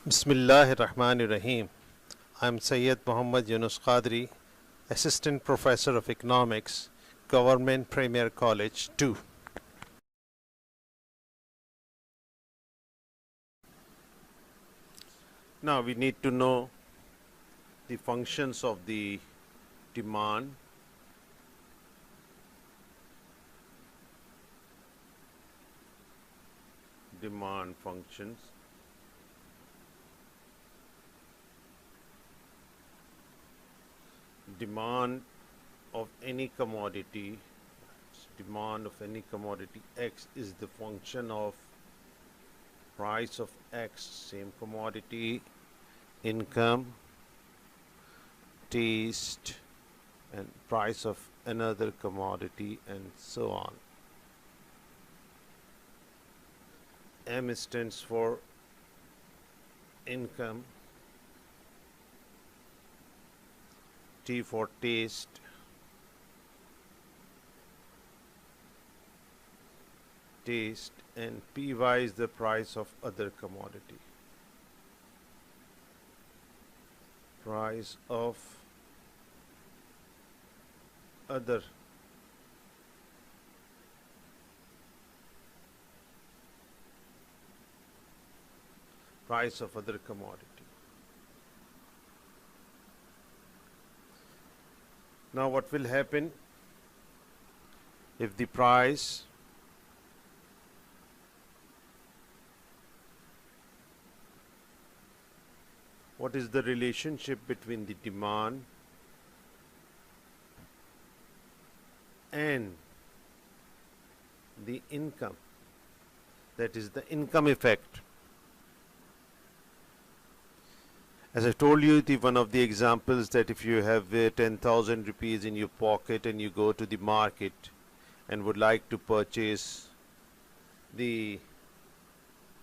Bismillahirrahmanirrahim. I'm Syed Muhammad Younus Qadri, Assistant Professor of Economics, Government Premier College 2. Now we need to know the functions of the demand, functions. Demand of any commodity, X is the function of price of X, same commodity, income, taste, and price of another commodity, and so on. M stands for income, T for taste, and Py is the price of other commodity. Price of other commodity. Now what will happen if the price what is the relationship between the demand and the income, that is the income effect. As I told you, one of the examples that if you have 10,000 rupees in your pocket and you go to the market and would like to purchase the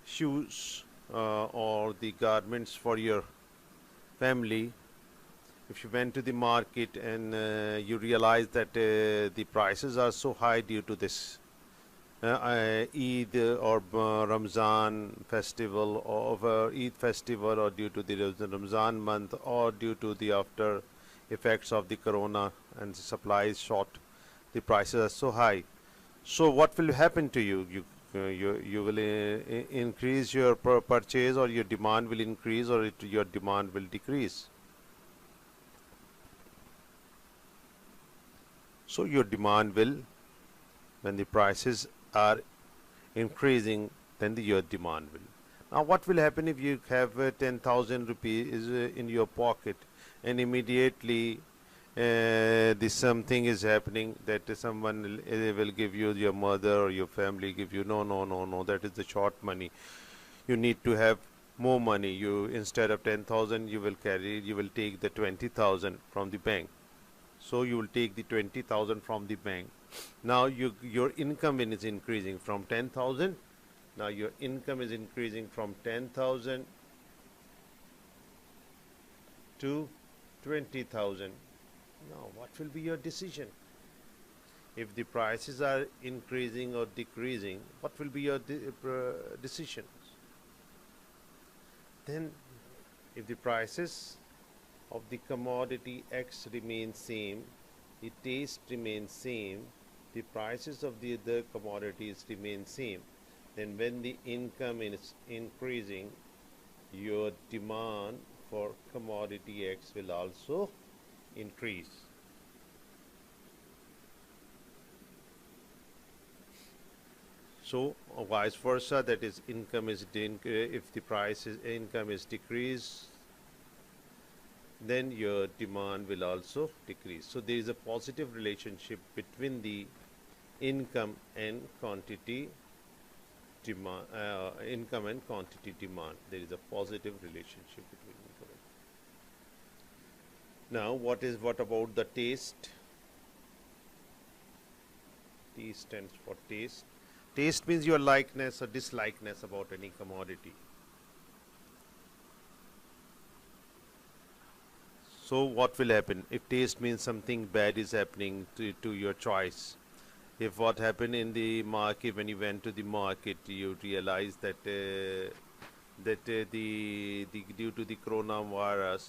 shoes or the garments for your family, if you went to the market and you realize that the prices are so high due to this Eid or Ramzan festival, or Eid festival, or due to the Ramzan month, or due to the after effects of the corona and the supply is short, the prices are so high. So what will happen to you? You will increase your purchase, or your demand will increase, or your demand will decrease. So your demand will, when the prices are increasing, then your demand will. Now what will happen if you have 10,000 rupees in your pocket and immediately something is happening that someone will give you, your mother or your family give you, no, that is the short money, you need to have more money. You, instead of 10,000, you will take the 20,000 from the bank. So you will take the 20,000 from the bank. Now your income is increasing from 10,000. Now your income is increasing from 10,000 to 20,000. Now what will be your decision? If the prices are increasing or decreasing, what will be your decisions? Then if the prices of the commodity X remain same, the taste remains same, the prices of the other commodities remain same, then when the income is increasing, your demand for commodity X will also increase. So vice versa, that is, income is if the income is decreased, then your demand will also decrease. So there is a positive relationship between the income and quantity demand. There is a positive relationship between income and. Now what about the taste? T stands for taste. Taste means your likeness or dislikeness about any commodity. So what will happen if taste means something bad is happening to your choice? If what happened in the market, when you went to the market, you realize that that due to the coronavirus,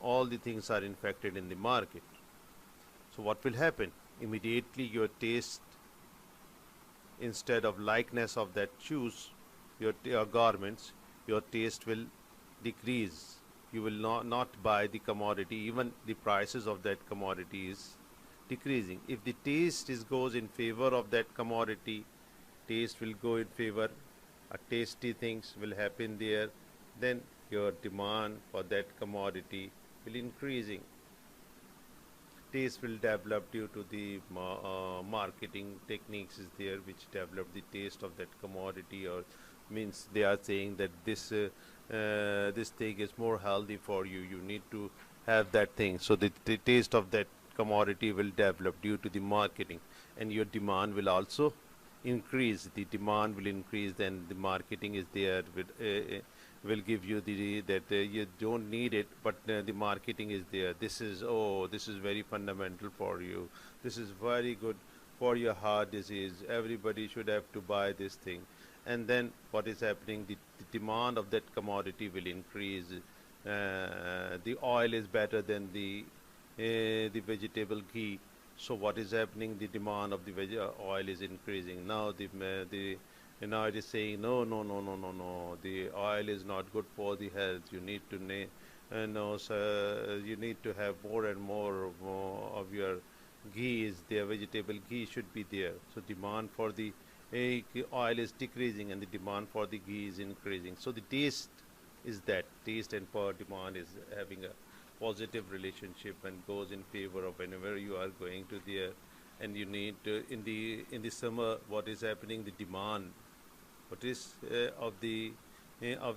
all the things are infected in the market. So what will happen? Immediately your taste, instead of likeness of that shoes, your garments, your taste will decrease. You will not buy the commodity, even the prices of that commodity is decreasing. If the taste goes in favor of that commodity, taste will go in favor, tasty things will happen there, then your demand for that commodity will increasing. Taste will develop due to the marketing techniques is there, which develop the taste of that commodity, or means they are saying that this thing is more healthy for you, you need to have that thing. So the taste of that commodity will develop due to the marketing, and your demand will also increase. The demand will increase, then the marketing is there will give you that you don't need it, but the marketing is there. This is very fundamental for you, this is very good for your heart disease, everybody should have to buy this thing. And then what is happening, the demand of that commodity will increase. The oil is better than the vegetable ghee, so what is happening, the demand of the oil is increasing. Now now it is saying no, the oil is not good for the health, you need to no sir, you need to have more and more of your ghee is there, vegetable ghee should be there. So demand for the oil is decreasing and the demand for the ghee is increasing. So the taste is that, taste and power demand is having a positive relationship and goes in favor of whenever you are going to there. And you need to, in the summer, what is happening, the demand what is of the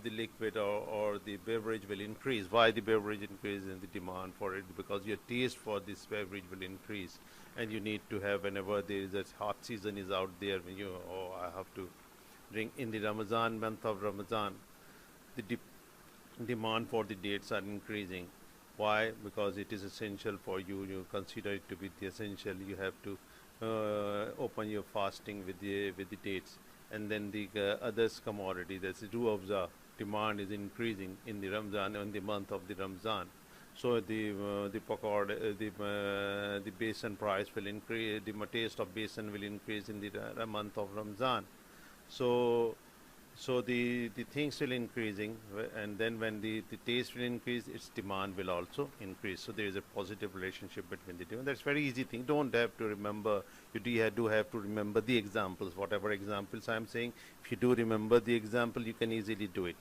liquid or the beverage will increase. Why the beverage increase and the demand for it? Because your taste for this beverage will increase, and you need to have, whenever there is a hot season is out there, when you I have to drink in the Ramadan month of Ramadan, the demand for the dates are increasing. Why? Because it is essential for you. You consider it to be the essential. You have to open your fasting with the dates. And then the others commodity, that's the ruafza, demand is increasing in the Ramzan, in the month of the Ramzan. So the pakora, the besan price will increase, the taste of besan will increase in the month of Ramzan. So the things will increasing, and then when the taste will increase, its demand will also increase. So there is a positive relationship between the two. And that's very easy thing. Don't have to remember. You do have to remember the examples. Whatever examples I'm saying, if you do remember the example, you can easily do it.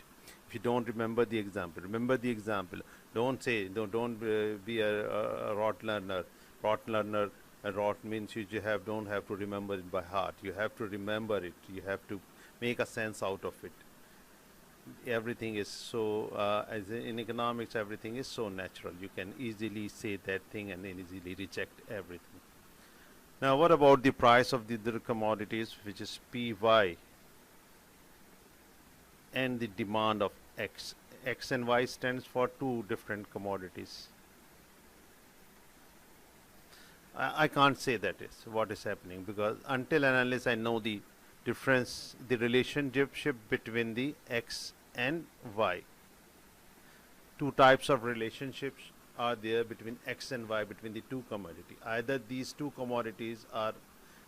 If you don't remember the example, remember the example. Don't don't be a rot learner. Rot learner. A rot means you don't have to remember it by heart. You have to remember it. You have to make a sense out of it. Everything is so, as in economics, everything is so natural. You can easily say that thing and then easily reject everything. Now, what about the price of the other commodities, which is Py, and the demand of X? X and Y stands for two different commodities. I can't say that is what is happening, because until and unless I know the difference, the relationship between the X and Y. Two types of relationships are there between X and Y, between the two commodities. Either these two commodities are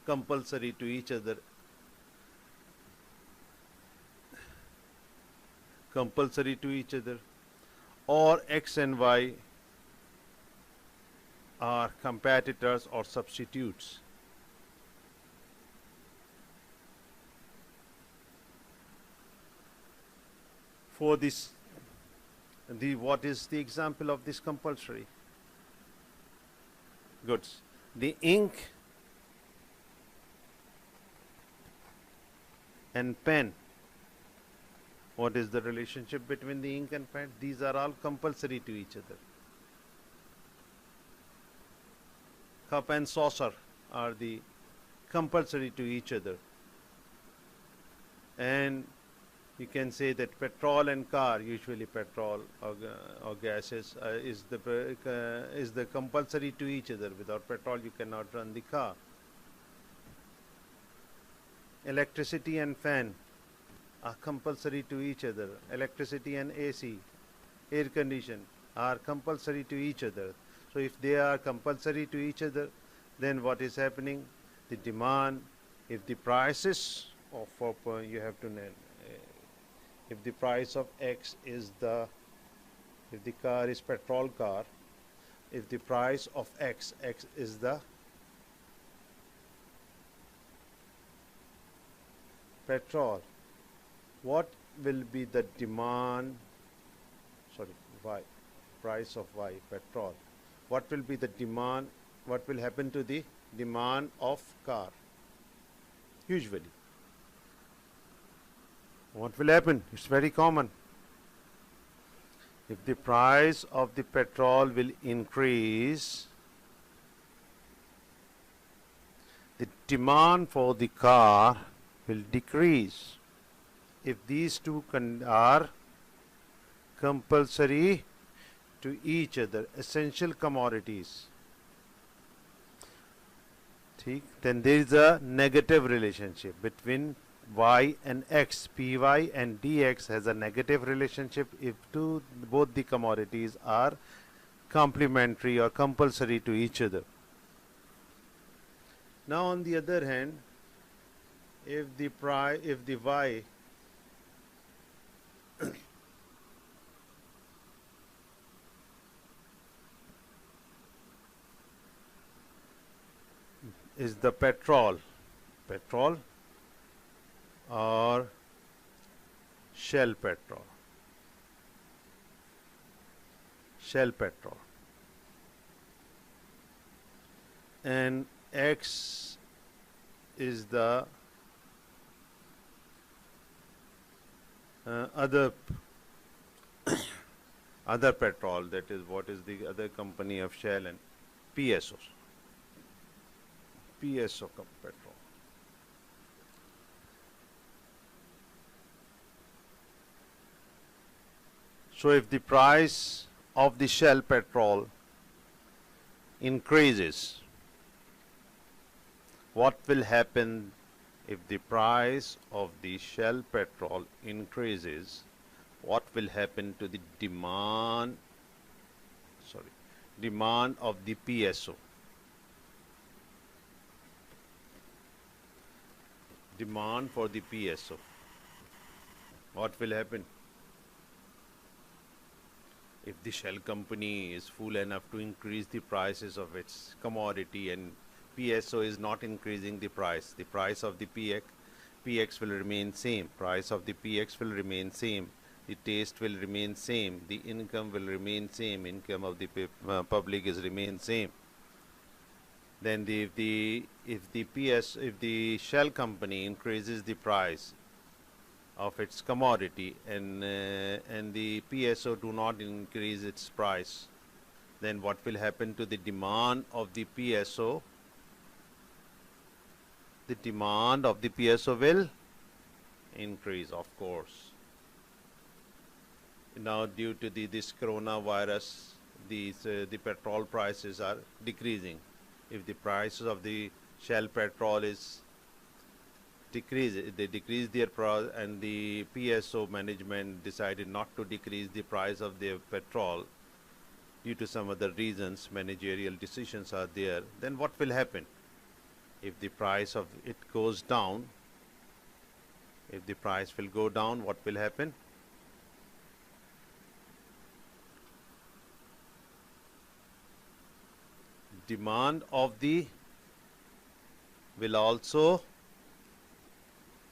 compulsory to each other, or X and Y are competitors or substitutes. For this, what is the example of this compulsory goods? The ink and pen. What is the relationship between the ink and pen? These are all compulsory to each other. Cup and saucer are the compulsory to each other. And you can say that petrol and car, usually petrol or gases, is the compulsory to each other. Without petrol, you cannot run the car. Electricity and fan are compulsory to each other. Electricity and AC, air condition are compulsory to each other. So if they are compulsory to each other, then what is happening? The demand, if the prices of you have to if the price of X is if the car is petrol car, if the price of X is the petrol, what will be the demand, sorry, Y, price of Y, petrol, what will be the demand, what will happen to the demand of car? Usually, what will happen? It's very common. If the price of the petrol will increase, the demand for the car will decrease. If these two are compulsory to each other, essential commodities, then there is a negative relationship between Y and X. Py and dx has a negative relationship if both the commodities are complementary or compulsory to each other. Now on the other hand, if the Y is the petrol or shell petrol, and X is the other petrol, that is what is the other company of Shell and PSO petrol. So if the price of the Shell petrol increases, what will happen? If the price of the Shell petrol increases, what will happen to the demand of the PSO? Demand for the PSO. What will happen? If the Shell company is fool enough to increase the prices of its commodity and PSO is not increasing the price of the PX will remain same, price of the PX will remain same, the taste will remain same, the income will remain same, income of the public is remain same. Then if the Shell company increases the price of its commodity and the PSO do not increase its price, then what will happen to the demand of the PSO? The demand of the PSO will increase, of course. Now due to this coronavirus, the petrol prices are decreasing. If the prices of the Shell petrol is decrease, they decrease their price, and the PSO management decided not to decrease the price of their petrol due to some other reasons, managerial decisions are there, then what will happen? If the price of it goes down, if the price will go down, what will happen? Demand of the will also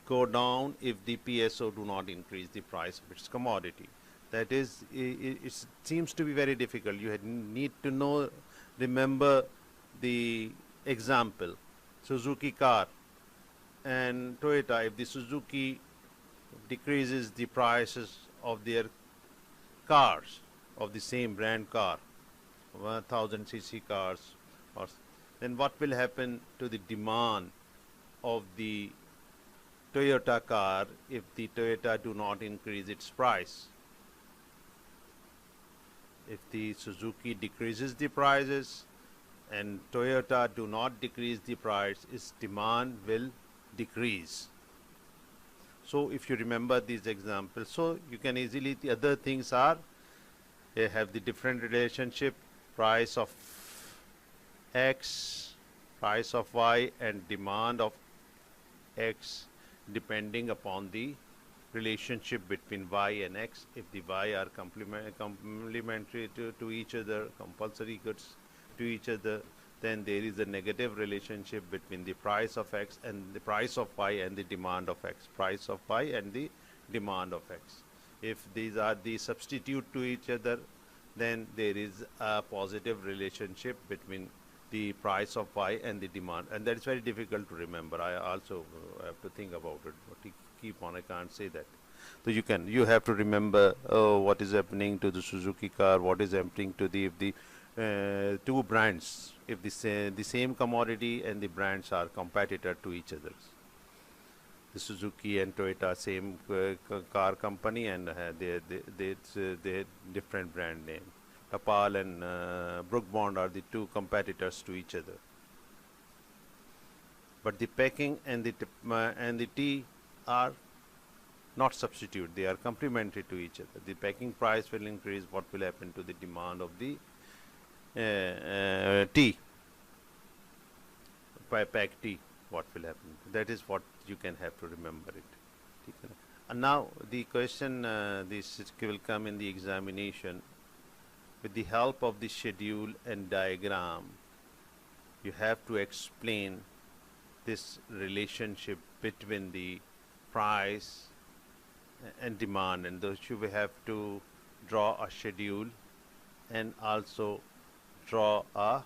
go down if the PSO do not increase the price of its commodity. That is, it seems to be very difficult. You need to remember the example. Suzuki car and Toyota, if the Suzuki decreases the prices of their cars of the same brand car, 1000cc cars, then what will happen to the demand of the Toyota car if the Toyota do not increase its price? If the Suzuki decreases the prices and Toyota do not decrease the price, its demand will decrease. So if you remember these examples, so you can easily, the other things are, they have the different relationship, price of X, price of Y, and demand of X, depending upon the relationship between Y and X. If the Y are complementary to each other, compulsory goods to each other, then there is a negative relationship between the price of X and the price of Y and the demand of X, price of Y and the demand of X. If these are the substitute to each other, then there is a positive relationship between the price of Y and the demand, and that is very difficult to remember. I also have to think about it, but keep on, I can't say that. So you have to remember what is happening to the Suzuki car, what is happening to the, if the two brands, if the same commodity and the brands are competitor to each other. The Suzuki and Toyota, same car company, and they different brand name. Tapal and Brook Bond are the two competitors to each other. But the packing and the tea are not substitute, they are complementary to each other. The packing price will increase, what will happen to the demand of the tea, pack tea, what will happen? That is what you can have to remember it. And now the question, this will come in the examination. With the help of the schedule and diagram, you have to explain this relationship between the price and demand, and thus you will have to draw a schedule and also draw a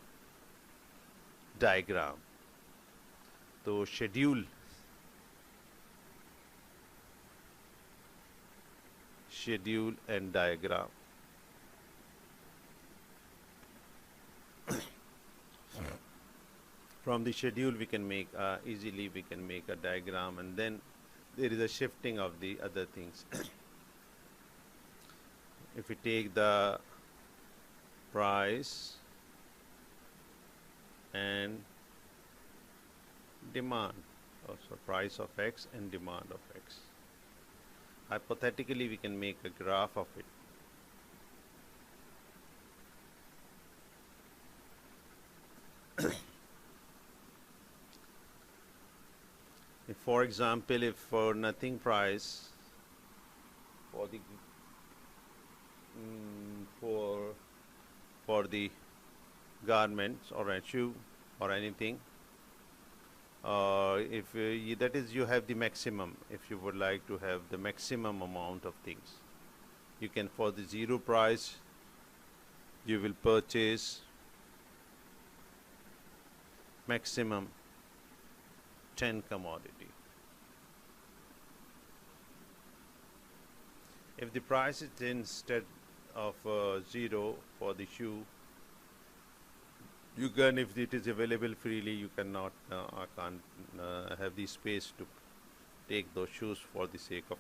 diagram. So schedule and diagram. From the schedule we can make easily we can make a diagram, and then there is a shifting of the other things. If we take the price and demand, also price of X and demand of X, hypothetically we can make a graph of it. If, for example, if for nothing price for the for the garments or a shoe or anything, if that is, you have the maximum. If you would like to have the maximum amount of things, you can, for the zero price, you will purchase maximum 10 commodity. If the price is instead of 0 for the shoe, you can, if it is available freely, you cannot, I can't have the space to take those shoes for the sake of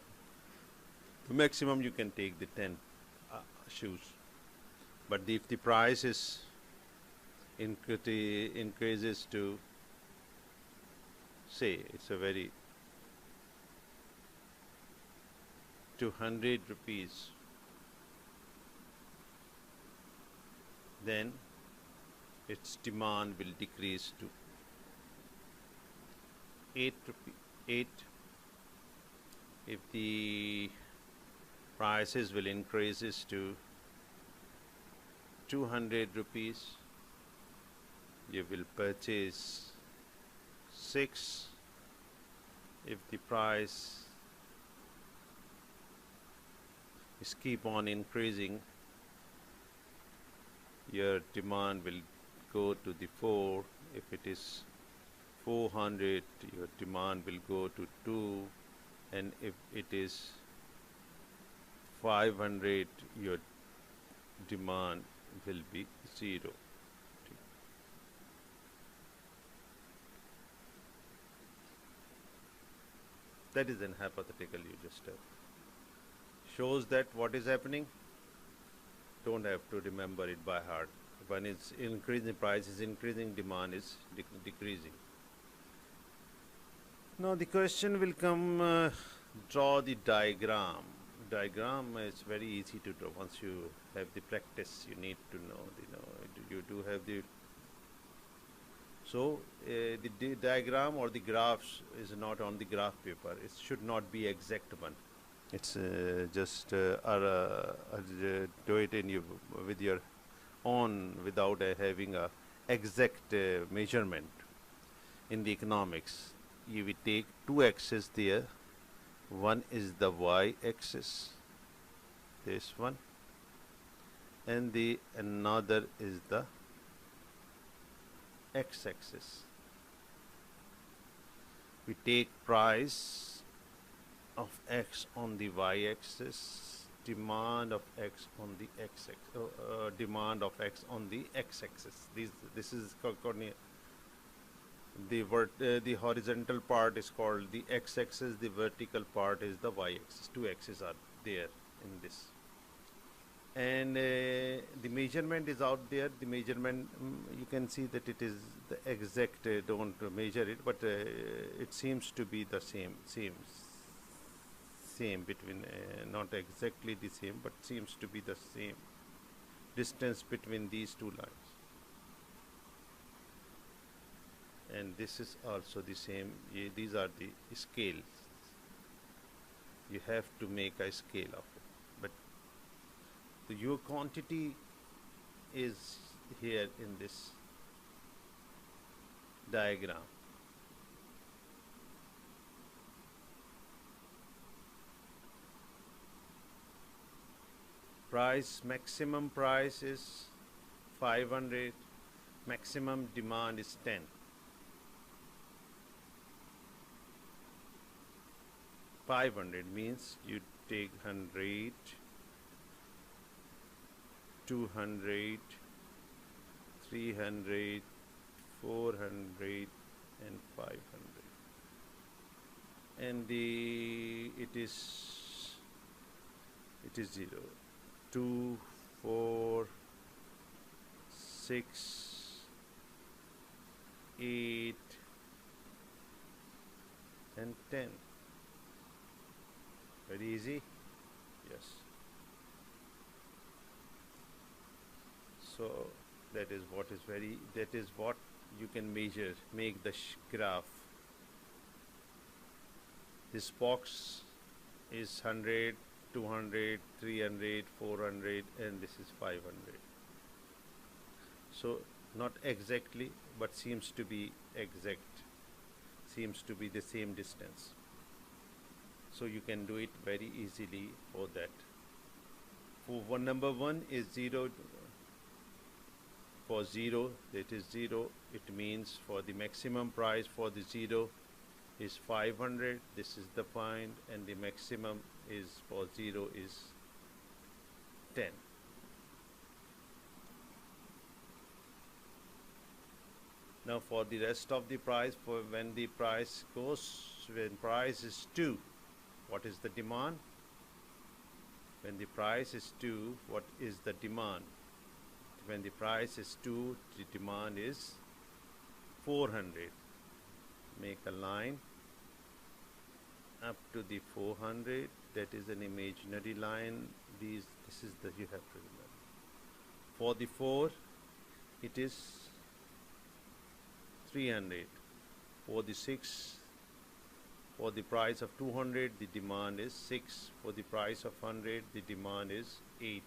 the maximum, you can take the 10 shoes. But if the price is increases to, say, it's a very 200 rupees, then its demand will decrease to 8. If the prices will increases to 200 rupees, you will purchase 6. If the price is keep on increasing, your demand will go to the 4. If it is 400, your demand will go to 2, and if it is 500, your demand will be 0. That is an hypothetical you just have. Shows that what is happening. Don't have to remember it by heart. When it's increasing, price is increasing, demand is decreasing. Now the question will come draw the diagram. Diagram is very easy to draw. Once you have the practice, you need to know, you do have the, so the diagram or the graphs is not on the graph paper. It should not be exact one. It's just do it in you with your own without having a exact measurement. In the economics, you will take two axes there. One is the y-axis, this one, and the another is the x-axis. We take price of x on the y-axis, demand of x on the x-axis, demand of x on the x-axis. This is the horizontal part is called the x-axis, the vertical part is the y-axis. Two axes are there in this, and the measurement is out there. The measurement, you can see that it is the exact, don't measure it, but it seems to be the same between, not exactly the same, but seems to be the same distance between these two lines. And this is also the same. These are the scales. You have to make a scale of it, but your quantity is here in this diagram. Price, maximum price is 500, maximum demand is 10. $500 means you take 100, 200, 300, 400, and 500. And it is 0, 2, 4, 6, 8, and 10. Very easy, yes. So that is what you can measure, make the graph. This box is 100, 200, 300, 400, and this is 500. So not exactly, but seems to be exact, seems to be the same distance. So you can do it very easily for that. For number 1 is 0. For 0, that is 0. It means for the maximum price for the 0 is 500. This is the point, and the maximum is for 0 is 10. Now for the rest of the price, for when the price is 2, what is the demand? When the price is 2, what is the demand? When the price is 2, the demand is 400. Make a line up to the 400. That is an imaginary line. This is the, you have to remember. For the 4, it is 300. For the 6, for the price of 200, the demand is 6. For the price of 100, the demand is 8.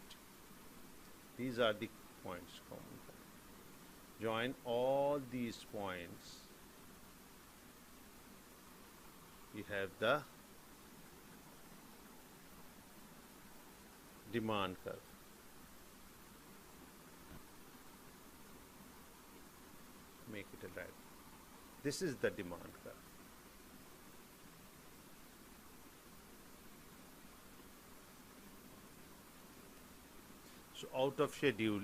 These are the points, common point. Join all these points. You have the demand curve. Make it a red. This is the demand curve. So out of schedule,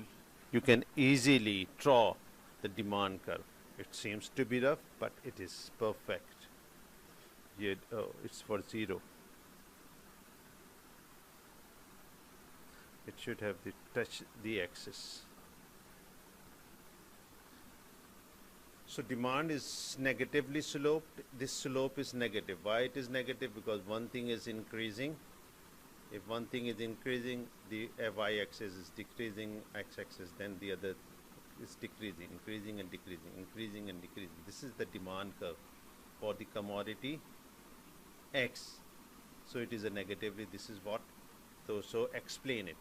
you can easily draw the demand curve. It seems to be rough, but it is perfect. It's for 0. It should have touch the axis. So demand is negatively sloped. This slope is negative. Why it is negative? Because one thing is increasing. If one thing is increasing, the y-axis is decreasing, x-axis, then the other is decreasing, increasing and decreasing, increasing and decreasing. This is the demand curve for the commodity X. So it is a negatively. This is what. So explain it.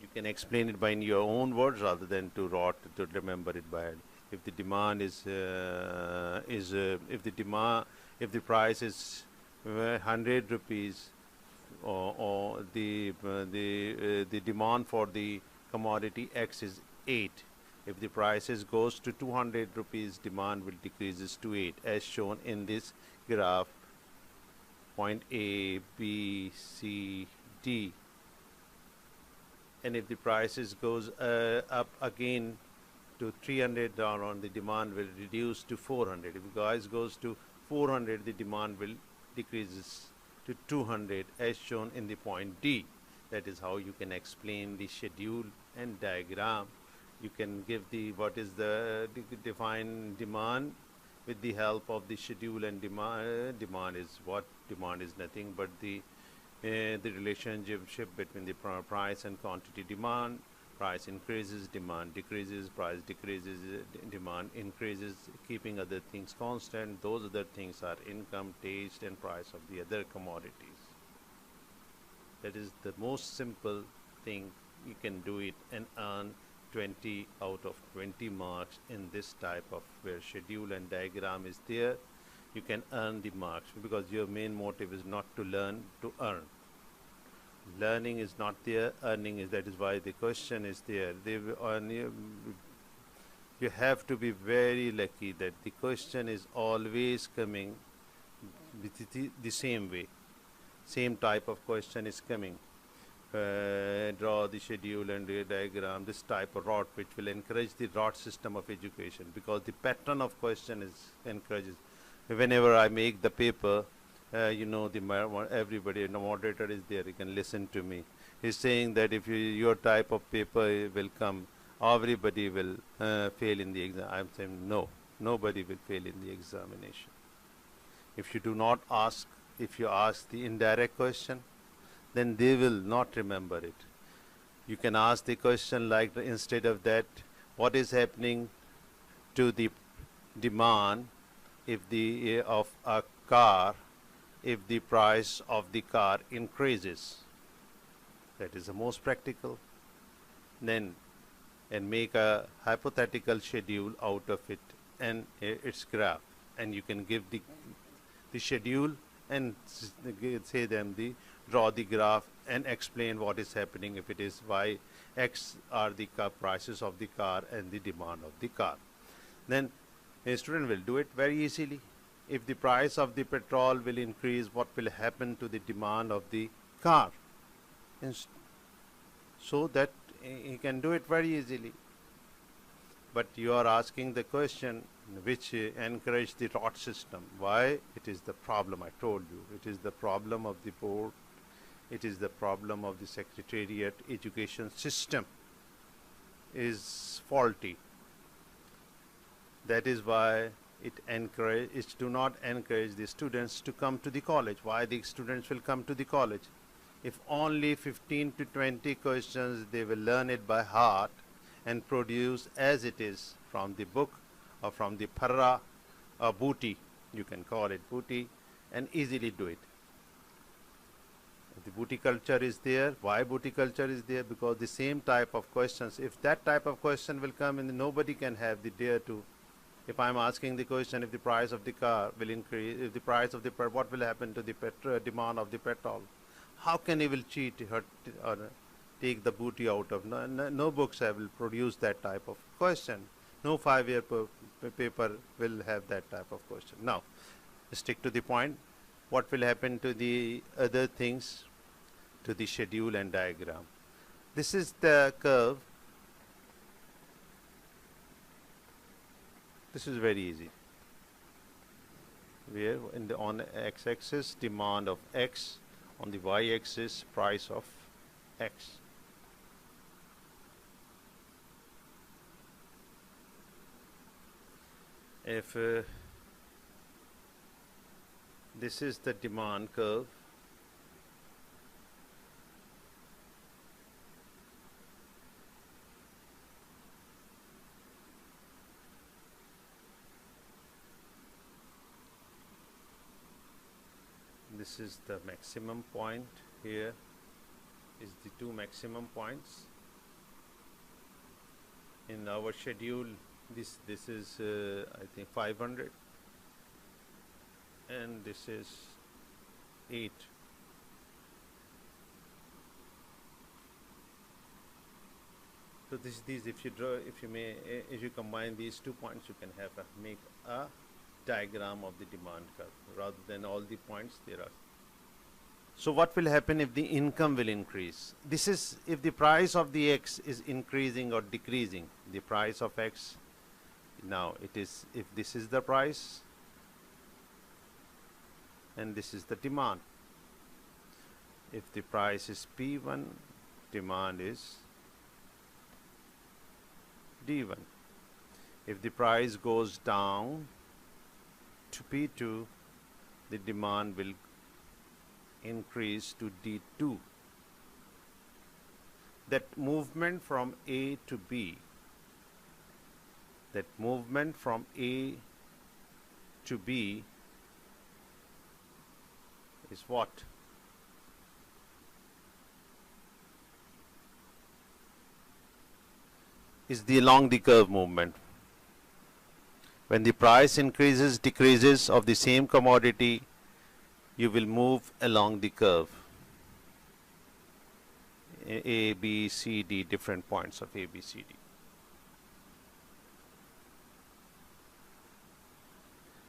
You can explain it by in your own words rather than to remember it by head. If the demand is if the price is 100 rupees, or the demand for the commodity X is 8. If the prices goes to 200 rupees, demand will decreases to 8, as shown in this graph. Point A, B, C, D. And if the prices goes up again to 300 down on, the demand will reduce to 400. If the price goes to 400, the demand will decreases to 200, as shown in the point D. That is how you can explain the schedule and diagram. You can give the what is the define demand with the help of the schedule and demand. Demand is what? Demand is nothing but the relationship between the price and quantity. Demand, price increases, demand decreases, price decreases, demand increases, keeping other things constant. Those other things are income, taste and price of the other commodities. That is the most simple thing. You can do it and earn 20 out of 20 marks in this type of where schedule and diagram is there. You can earn the marks because your main motive is not to learn, to earn. Learning is not there, earning is. That is why the question is there. You have to be very lucky that the question is always coming with the same way. Same type of question is coming. Draw the schedule and the diagram, this type of rot, which will encourage the rot system of education, because the pattern of question is encourages. Whenever I make the paper, everybody, the moderator is there, he can listen to me. He's saying that if your type of paper will come, everybody will fail in the exam. I'm saying no, nobody will fail in the examination. If you do not ask, if you ask the indirect question, then they will not remember it. You can ask the question like, instead of that, what is happening to the demand if the of a car if the price of the car increases? That is the most practical. Then and make a hypothetical schedule out of it and its graph, and you can give the schedule and say them draw the graph and explain what is happening if it is y, x are the prices of the car and the demand of the car. Then a student will do it very easily. If the price of the petrol will increase, what will happen to the demand of the car? And so that he can do it very easily. But you are asking the question which encourage the rot system. Why? It is the problem, I told you. It is the problem of the board. It is the problem of the secretariat. Education system is faulty. That is why it do not encourage the students to come to the college. Why the students will come to the college? If only 15 to 20 questions, they will learn it by heart and produce as it is from the book or from the parra or booty, you can call it booty, and easily do it. The booty culture is there. Why booty culture is there? Because the same type of questions, if that type of question will come in, nobody can have the dare to. If I'm asking the question, if the price of the car will increase, if the price of the what will happen to the demand of the petrol? How can he will cheat or take the booty out of? No books have will produce that type of question. No 5-year paper will have that type of question. Now, stick to the point. What will happen to the other things, to the schedule and diagram? This is the curve. This is very easy. Where on the x-axis demand of x, on the y-axis price of x. if this is the demand curve, this is the maximum point, here is the two maximum points. In our schedule this is I think 500 and this is 8. So these if you combine these 2 points, you can make a diagram of the demand curve rather than all the points there are. So what will happen if the income will increase? This is if the price of the X is increasing or decreasing. The price of X, now it is, if this is the price and this is the demand. If the price is P1, demand is D1. If the price goes down to P2, the demand will increase to D2. That movement from A to B, that movement from A to B is what? Is the along the curve movement. When the price increases, decreases of the same commodity, you will move along the curve. A, B, C, D, different points of A, B, C, D.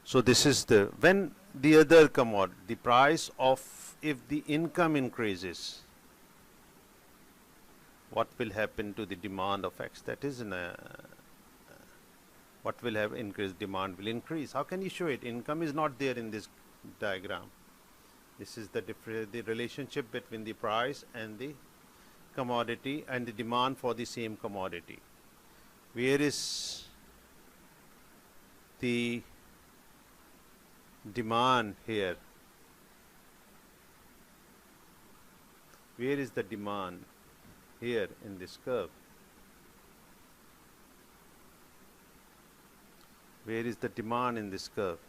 So this is the, when the other commodity, the price of, if the income increases, what will happen to the demand of X? That is what will have increased demand will increase. How can you show it? Income is not there in this diagram. This is the relationship between the price and the commodity and the demand for the same commodity. Where is the demand here? Where is the demand? Here in this curve. Where is the demand in this curve?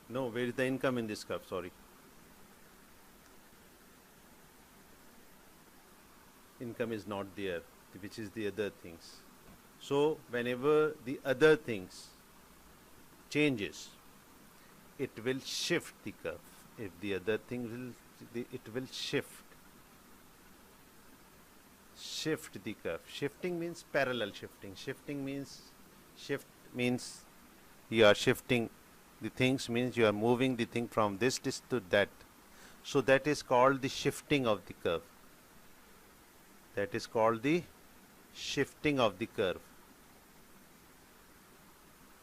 No, where is the income in this curve? Sorry. Income is not there, which is the other things. So whenever the other things changes, it will shift the curve. If the other thing will, it will shift the curve. Shifting means parallel shifting. Shifting means, shift means you are shifting the things, means you are moving the thing from this to that. So that is called the shifting of the curve. That is called the shifting of the curve.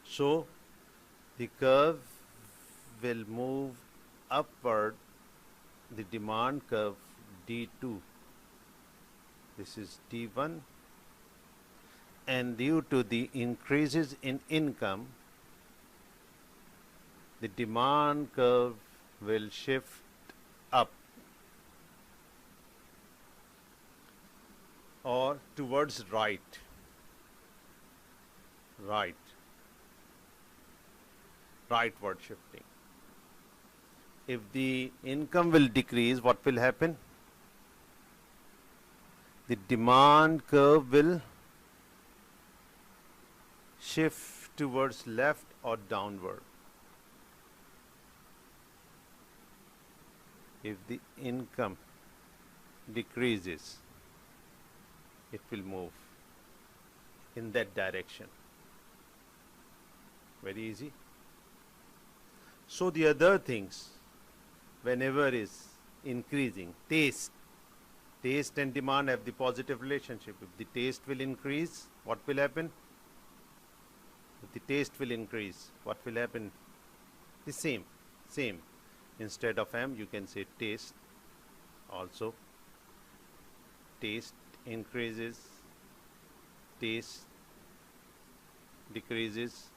So the curve will move upward, the demand curve D2. This is D1, and due to the increases in income, the demand curve will shift up or towards rightward shifting. If the income will decrease, what will happen? The demand curve will shift towards left or downward. If the income decreases, it will move in that direction. Very easy. So the other things, whenever is increasing, taste and demand have the positive relationship. If the taste will increase, what will happen? If the taste will increase, what will happen? The same. Instead of M, you can say taste also. Taste increases, taste decreases.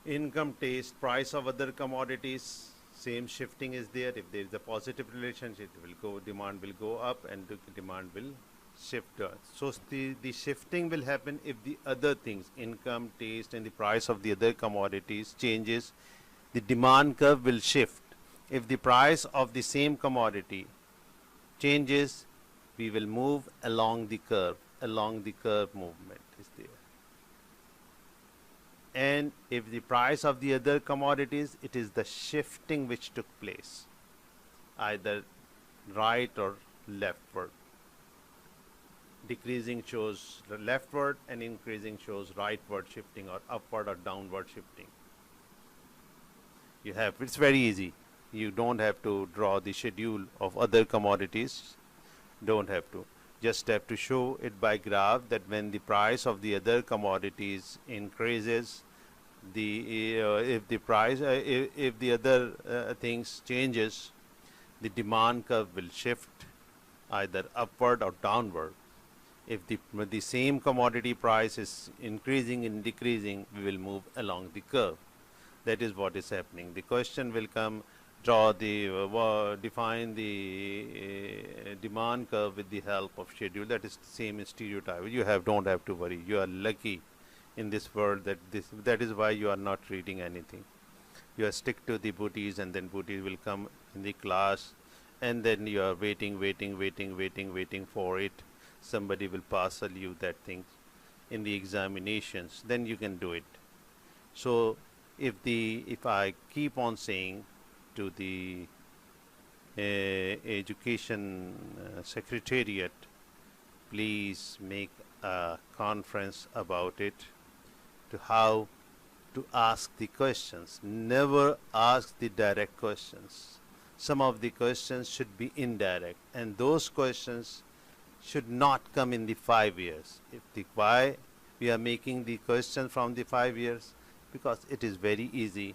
Income taste, price of other commodities, same shifting is there. If there is a positive relationship, it will go, demand will go up and the demand will shift. So the shifting will happen if the other things, income, taste and the price of the other commodities changes, the demand curve will shift. If the price of the same commodity changes, we will move along the curve movement is there. And if the price of the other commodities, it is the shifting which took place, either right or leftward. Decreasing shows leftward and increasing shows rightward shifting or upward or downward shifting. You have, it's very easy. You don't have to draw the schedule of other commodities. Don't have to. Just have to show it by graph that when the price of the other commodities increases, if the other things changes, the demand curve will shift either upward or downward. If the same commodity price is increasing and decreasing, we will move along the curve. That is what is happening. The question will come, define the demand curve with the help of schedule. That is the same stereotype. Don't have to worry. You are lucky in this world that is why you are not reading anything. You are stick to the booties, and then booties will come in the class, and then you are waiting for it. Somebody will parcel you that thing in the examinations, then you can do it. So if I keep on saying to the education secretariat, please make a conference about it, to how to ask the questions. Never ask the direct questions. Some of the questions should be indirect, and those questions should not come in the 5 years. Why we are making the question from the 5 years? Because it is very easy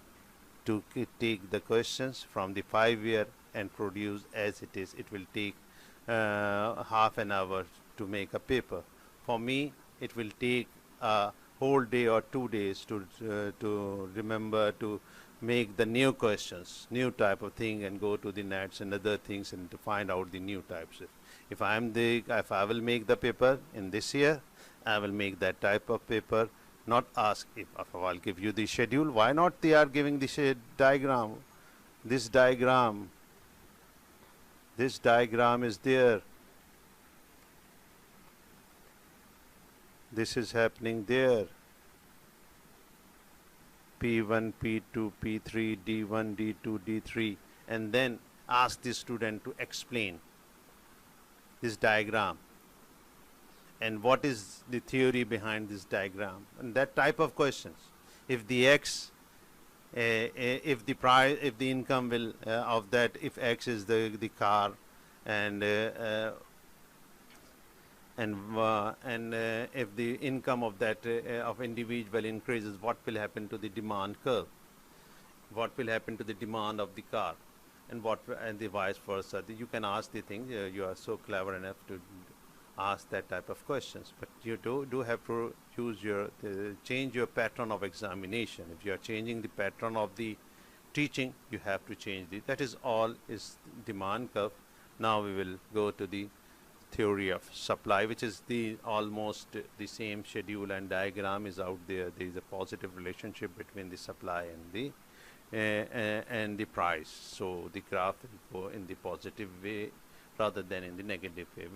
to take the questions from the 5 year and produce as it is. It will take half an hour to make a paper. For me, it will take a whole day or 2 days to remember to make the new questions, new type of thing, and go to the nets and other things and to find out the new types. If I will make the paper in this year, I will make that type of paper. Not ask if I'll give you the schedule. Why not they are giving the diagram? This diagram is there. This is happening there. P1, P2, P3, D1, D2, D3, and then ask the student to explain this diagram and what is the theory behind this diagram, and that type of questions. If the X, if the income will of that, if X is the car, and if the income of that of individual increases, what will happen to the demand curve? What will happen to the demand of the car, and the vice versa? You can ask the thing. You are so clever enough to ask that type of questions, but you do have to use change your pattern of examination. If you are changing the pattern of the teaching, you have to change that is all is demand curve. Now we will go to the theory of supply, which is almost the same schedule and diagram is out there. There is a positive relationship between the supply and the price. So the graph will go in the positive way rather than in the negative way.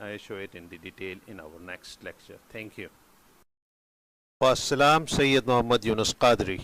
I'll show it in the detail in our next lecture. Thank you. Wassalam, Syed Muhammad Younus Qadri.